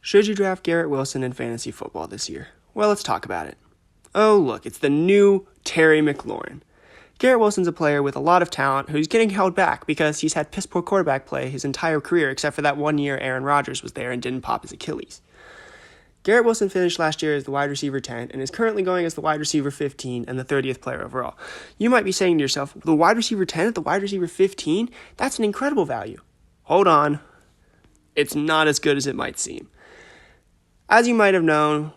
Should you draft Garrett Wilson in fantasy football this year? Well, let's talk about it. Oh, look, it's the new Terry McLaurin. Garrett Wilson's a player with a lot of talent who's getting held back because he's had piss-poor quarterback play his entire career, except for that 1 year Aaron Rodgers was there and didn't pop his Achilles. Garrett Wilson finished last year as the wide receiver 10 and is currently going as the wide receiver 15 and the 30th player overall. You might be saying to yourself, the wide receiver 10 at the wide receiver 15? That's an incredible value. Hold on. It's not as good as it might seem. As you might have known,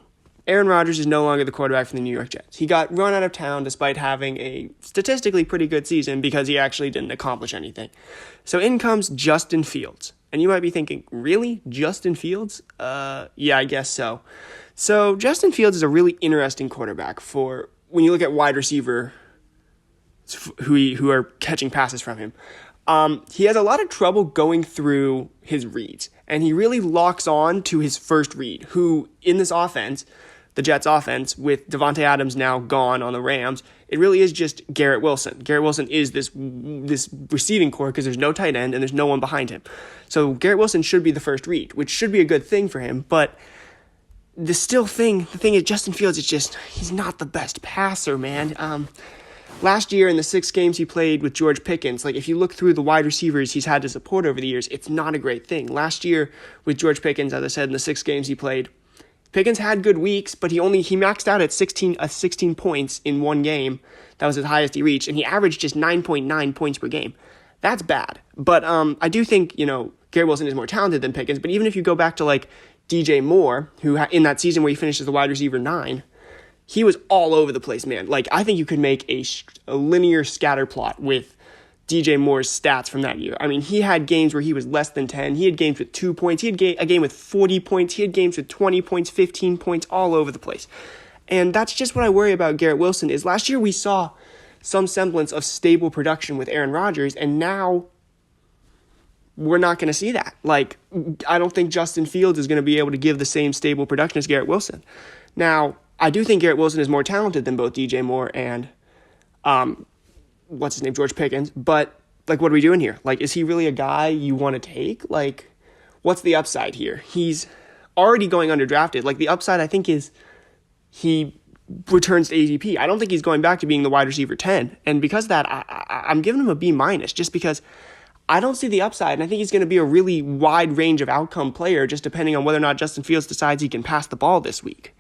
Aaron Rodgers is no longer the quarterback for the New York Jets. He got run out of town despite having a statistically pretty good season because he actually didn't accomplish anything. So in comes Justin Fields. And you might be thinking, really? Justin Fields? Yeah, I guess so. So Justin Fields is a really interesting quarterback for when you look at wide receiver who are catching passes from him. He has a lot of trouble going through his reads, and he really locks on to his first read, who in this offense, the Jets offense, with Davante Adams now gone on the Rams, it really is just Garrett Wilson. Garrett Wilson is this receiving core because there's no tight end and there's no one behind him. So Garrett Wilson should be the first read, which should be a good thing for him, but the thing is Justin Fields is just, he's not the best passer, man. Last year in the 6 games he played with George Pickens, like if you look through the wide receivers he's had to support over the years, it's not a great thing. Last year with George Pickens, as I said, in the 6 games he played, Pickens had good weeks, but he maxed out at 16 points in one game. That was his highest he reached, and he averaged just 9.9 points per game. That's bad. But I do think, Garrett Wilson is more talented than Pickens, but even if you go back to like DJ Moore, who in that season where he finished as the wide receiver 9, he was all over the place, man. Like, I think you could make a linear scatter plot with DJ Moore's stats from that year. I mean, he had games where he was less than 10. He had games with 2 points. He had a game with 40 points. He had games with 20 points, 15 points, all over the place. And that's just what I worry about Garrett Wilson is. Last year we saw some semblance of stable production with Aaron Rodgers, and now we're not going to see that. Like, I don't think Justin Fields is going to be able to give the same stable production as Garrett Wilson. Now, I do think Garrett Wilson is more talented than both DJ Moore and George Pickens. But like, what are we doing here? Like, is he really a guy you want to take? Like, what's the upside here? He's already going underdrafted. Like, the upside I think is he returns to ADP. I don't think he's going back to being the wide receiver 10. And because of that, I'm giving him a B- just because I don't see the upside. And I think he's going to be a really wide range of outcome player just depending on whether or not Justin Fields decides he can pass the ball this week.